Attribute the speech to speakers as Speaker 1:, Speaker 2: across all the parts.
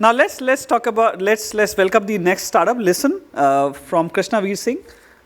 Speaker 1: Now let's talk about let's welcome the next startup, Lissun, from Krishna, Veer, Singh.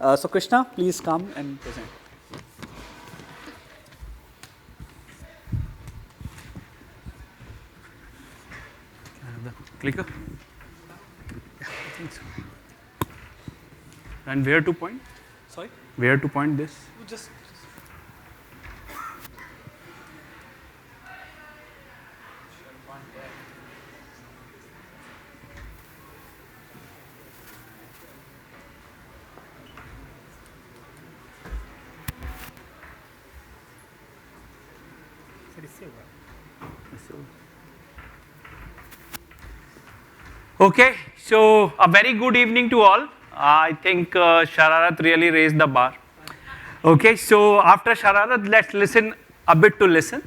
Speaker 1: So Krishna, please come and present.
Speaker 2: Clicker? Yeah, I think so. And where to point?
Speaker 1: Sorry?
Speaker 2: Where to point this?
Speaker 1: Just
Speaker 2: Okay, so a very good evening to all. I think Shararat really raised the bar. Okay, so after Shararat, let's listen a bit to Lissun.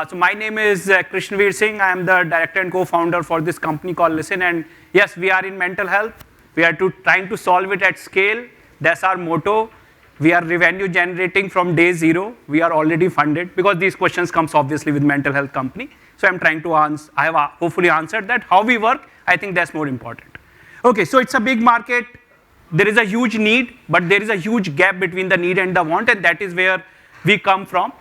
Speaker 2: So my name is Krishna Veer Singh. I am the director and co-founder for this company called Lissun. And yes, we are in mental health. We are trying to solve it at scale. That's our motto. We are revenue generating from day zero. We are already funded because these questions comes obviously with mental health company. So I'm trying to answer. I have hopefully answered that. How we work, I think that's more important. Okay, so it's a big market. There is a huge need, but there is a huge gap between the need and the want, and that is where we come from.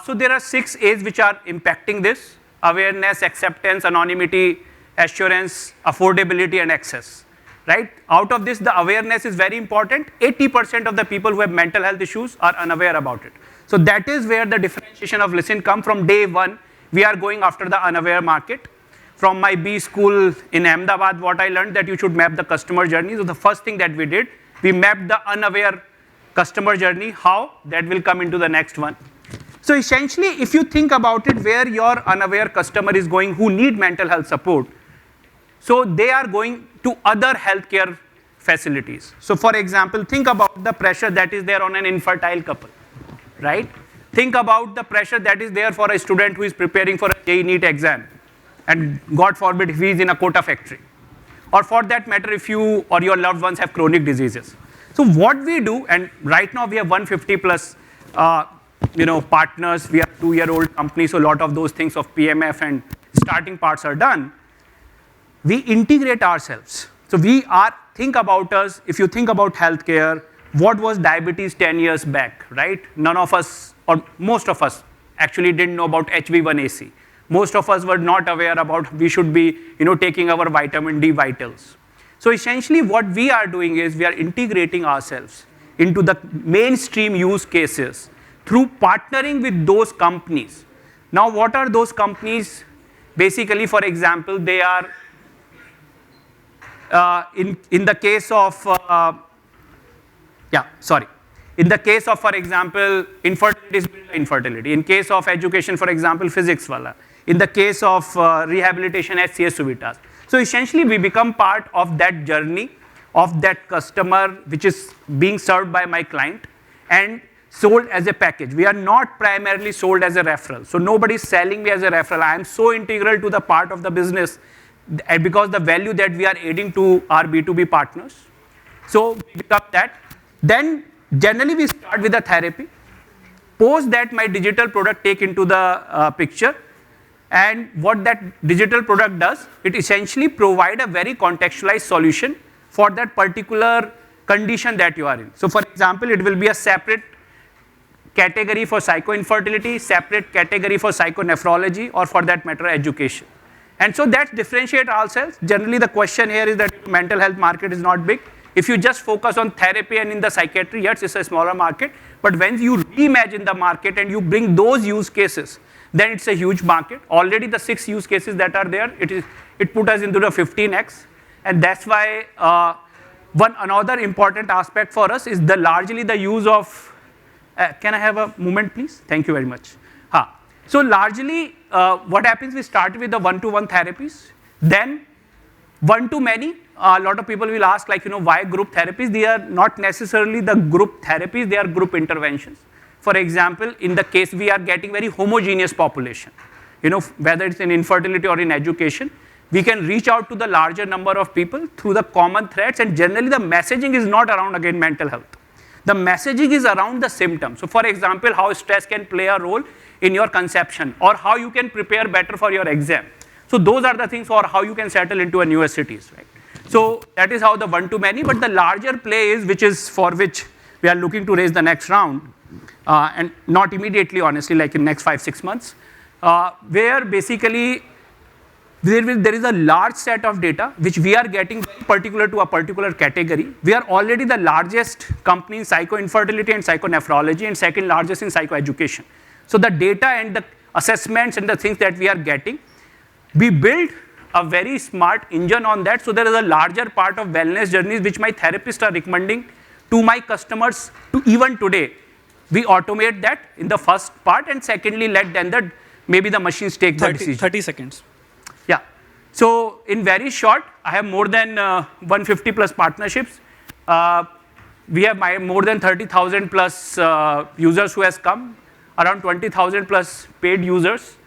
Speaker 2: So there are 6 A's which are impacting this: awareness, acceptance, anonymity, assurance, affordability, and access. Right? Out of this, the awareness is very important. 80% of the people who have mental health issues are unaware about it. So that is where the differentiation of Lissun comes from day one. We are going after the unaware market. From my B school in Ahmedabad, what I learned that you should map the customer journey. So the first thing that we did, we mapped the unaware customer journey. How? That will come into the next one. So essentially, if you think about it, where your unaware customer is going who need mental health support, so they are going to other healthcare facilities. So for example, think about the pressure that is there on an infertile couple, right? Think about the pressure that is there for a student who is preparing for a JEE NEET exam, and God forbid if he is in a quota factory. Or for that matter, if you or your loved ones have chronic diseases. So what we do, and right now we have 150 plus partners. We are a 2-year-old company, so a lot of those things of PMF and starting parts are done. We integrate ourselves. So think about us, if you think about healthcare, what was diabetes 10 years back, right? None of us, or most of us, actually didn't know about HB1AC. Most of us were not aware about we should be, taking our vitamin D vitals. So essentially what we are doing is we are integrating ourselves into the mainstream use cases through partnering with those companies. Now what are those companies? Basically, for example, they are in the case of, in the case of, for example, infertility. In case of education, for example, physics wala. In the case of rehabilitation, SCS Suvitas. So essentially, we become part of that journey of that customer which is being served by my client and sold as a package. We are not primarily sold as a referral. So nobody is selling me as a referral. I am so integral to the part of the business because the value that we are adding to our B2B partners. So we become that. Then generally we start with a therapy. Post that my digital product take into the picture. And what that digital product does, it essentially provide a very contextualized solution for that particular condition that you are in. So for example, it will be a separate category for psycho-infertility, separate category for psychonephrology, or for that matter, education. And so that differentiate ourselves. Generally, the question here is that mental health market is not big. If you just focus on therapy and in the psychiatry, yes, it's a smaller market. But when you reimagine the market and you bring those use cases, then it's a huge market. Already the 6 use cases that are there, it put us into the 15x. And that's why another important aspect for us is largely the use of, can I have a moment please? Thank you very much. So largely what happens, we start with the one-to-one therapies, then one-to-many. A lot of people will ask why group therapies? They are not necessarily the group therapies, they are group interventions. For example, in the case we are getting very homogeneous population, whether it's in infertility or in education, we can reach out to the larger number of people through the common threads, and generally the messaging is not around again mental health. The messaging is around the symptoms. So for example, how stress can play a role in your conception, or how you can prepare better for your exam, So those are the things for how you can settle into a newer cities, right? So that is how the one to many, but the larger play is, which is for which we are looking to raise the next round, and not immediately, honestly, like in next 5-6 months, where basically there is a large set of data which we are getting very particular to a particular category. We are already the largest company in psycho-infertility and psychonephrology, and second largest in psychoeducation. So the data and the assessments and the things that we are getting, we build a very smart engine on that. So there is a larger part of wellness journeys which my therapists are recommending to my customers to even today. We automate that in the first part, and secondly, let then maybe the machines take the decision.
Speaker 1: 30 seconds.
Speaker 2: Yeah. So in very short, I have more than 150 plus partnerships. We have more than 30,000 plus users who has come, around 20,000 plus paid users.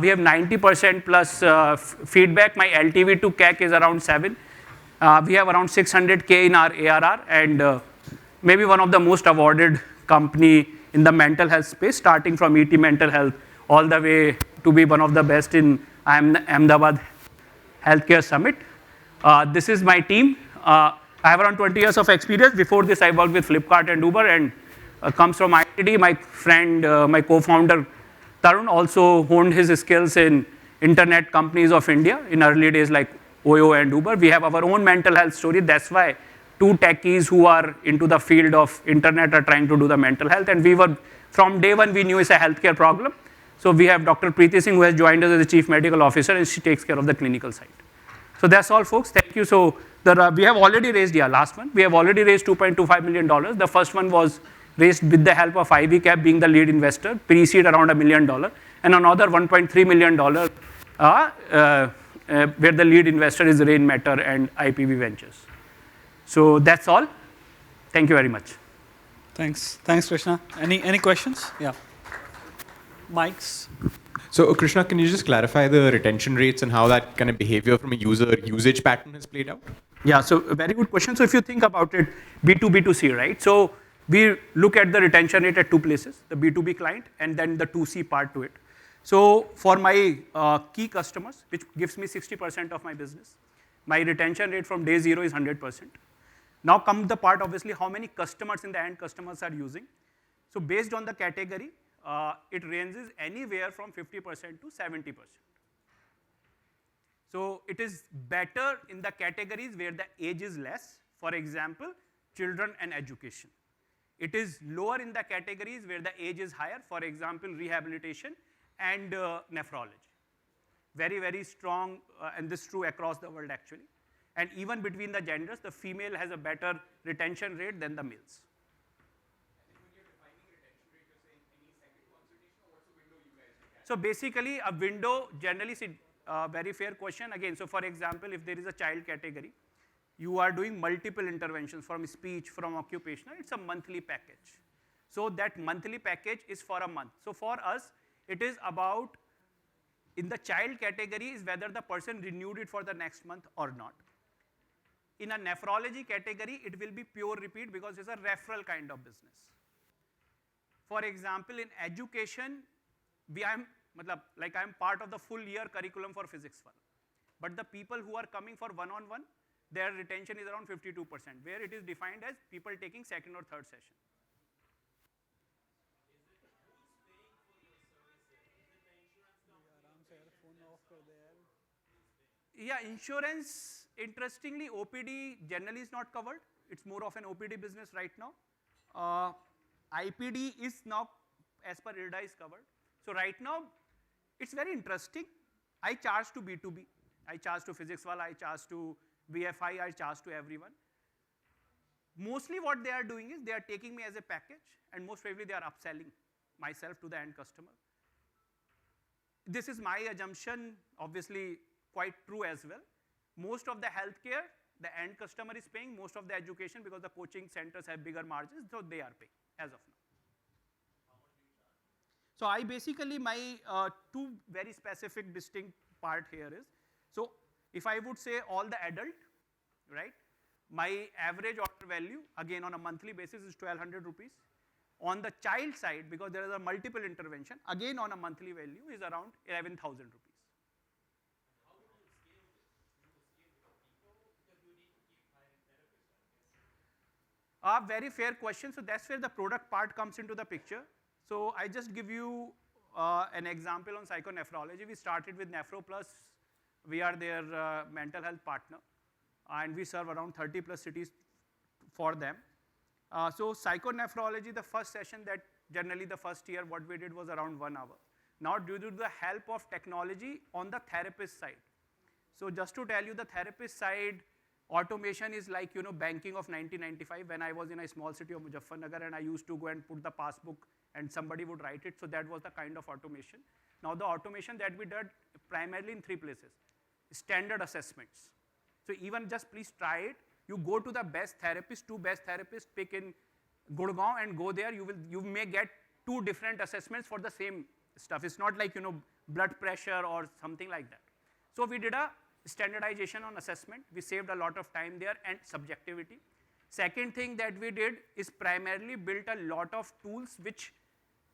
Speaker 2: We have 90% plus feedback. My LTV to CAC is around 7. We have around 600K in our ARR, and maybe one of the most awarded company in the mental health space, starting from ET Mental Health all the way to be one of the best in Ahmedabad Healthcare Summit. This is my team. I have around 20 years of experience. Before this, I worked with Flipkart and Uber, and comes from IIT. My friend, my co-founder, Tarun, also honed his skills in internet companies of India in early days like OYO and Uber. We have our own mental health story. That's why two techies who are into the field of internet are trying to do the mental health. And we were, from day one, we knew it's a healthcare problem. So we have Dr. Preeti Singh, who has joined us as the Chief Medical Officer, and she takes care of the clinical side. So that's all, folks. Thank you. So we have already raised, last one. We have already raised $2.25 million. The first one was raised with the help of Ivy Cap being the lead investor, pre-seed around $1 million, and another $1.3 million where the lead investor is Rain Matter and IPV Ventures. So that's all. Thank you very much.
Speaker 1: Thanks, Krishna. Any questions? Yeah. Mics.
Speaker 3: So Krishna, can you just clarify the retention rates and how that kind of behavior from a user usage pattern has played out?
Speaker 2: Yeah, so a very good question. So if you think about it, B2B2C, right? So we look at the retention rate at two places, the B2B client and then the 2C part to it. So for my key customers, which gives me 60% of my business, my retention rate from day zero is 100%. Now comes the part, obviously, how many customers in the end customers are using. So based on the category, it ranges anywhere from 50% to 70%. So it is better in the categories where the age is less, for example, children and education. It is lower in the categories where the age is higher, for example, rehabilitation and nephrology. Very, very strong, and this is true across the world actually. And even between the genders, the female has a better retention rate than the males. So basically, a window generally, very fair question again. So for example, if there is a child category, you are doing multiple interventions from speech, from occupational, it's a monthly package. So that monthly package is for a month. So for us, it is about, in the child category, is whether the person renewed it for the next month or not. In a nephrology category, it will be pure repeat because it's a referral kind of business. For example, in education, I'm part of the full year curriculum for physics one. But the people who are coming for one-on-one, their retention is around 52%, where it is defined as people taking second or third session. Yeah, insurance, interestingly, OPD generally is not covered. It's more of an OPD business right now. IPD is now, as per IRDA, is covered. So right now, it's very interesting. I charge to B2B. I charge to physics wala, I charge to VFI, I charge to everyone. Mostly what they are doing is they are taking me as a package, and most probably they are upselling myself to the end customer. This is my assumption, obviously quite true as well. Most of the healthcare, the end customer is paying, most of the education, because the coaching centers have bigger margins, so they are paying as of now. So I basically, my two very specific distinct part here is, so if I would say all the adult, right, my average order value, again on a monthly basis, is 1,200 rupees. On the child side, because there is a multiple intervention, again on a monthly value is around 11,000 rupees. Very fair question. So that's where the product part comes into the picture. So I just give you an example on psychonephrology. We started with NephroPlus. We are their mental health partner, and we serve around 30 plus cities for them. So psychonephrology, the first session that generally the first year, what we did was around 1 hour. Now due to the help of technology on the therapist side. So just to tell you, the therapist side, automation is like, banking of 1995 when I was in a small city of Muzaffarnagar and I used to go and put the passbook and somebody would write it. So that was the kind of automation. Now the automation that we did primarily in 3 places. Standard assessments. So even just please try it. You go to the best therapist, 2 best therapists, pick in Gurgaon and go there. You may get 2 different assessments for the same stuff. It's not like, blood pressure or something like that. So we did a standardization on assessment. We saved a lot of time there and subjectivity. Second thing that we did is primarily built a lot of tools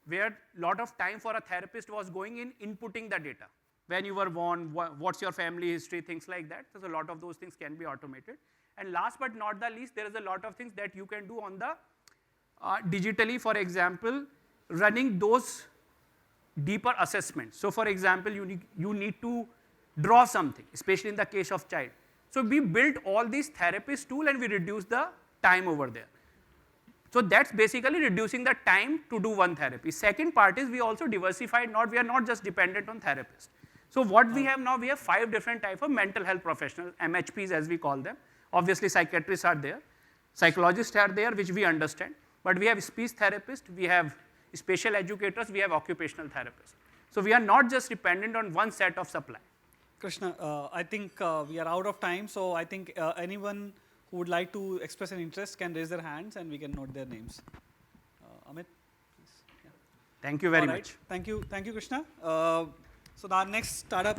Speaker 2: where a lot of time for a therapist was going in inputting the data. When you were born, what's your family history, things like that. So a lot of those things can be automated. And last but not the least, there is a lot of things that you can do on the digitally, for example, running those deeper assessments. So for example, you need to draw something, especially in the case of child. So we built all these therapist tool and we reduced the time over there. So that's basically reducing the time to do one therapy. Second part is we also diversified, we are not just dependent on therapists. So what we have now, we have 5 different types of mental health professionals, MHPs as we call them. Obviously psychiatrists are there, psychologists are there, which we understand, but we have speech therapists, we have special educators, we have occupational therapists. So we are not just dependent on one set of supply.
Speaker 1: Krishna, I think we are out of time, so I think anyone who would like to express an interest can raise their hands and we can note their names. Amit, please. Yeah.
Speaker 2: Thank you very much.
Speaker 1: Thank you, Krishna. So our next startup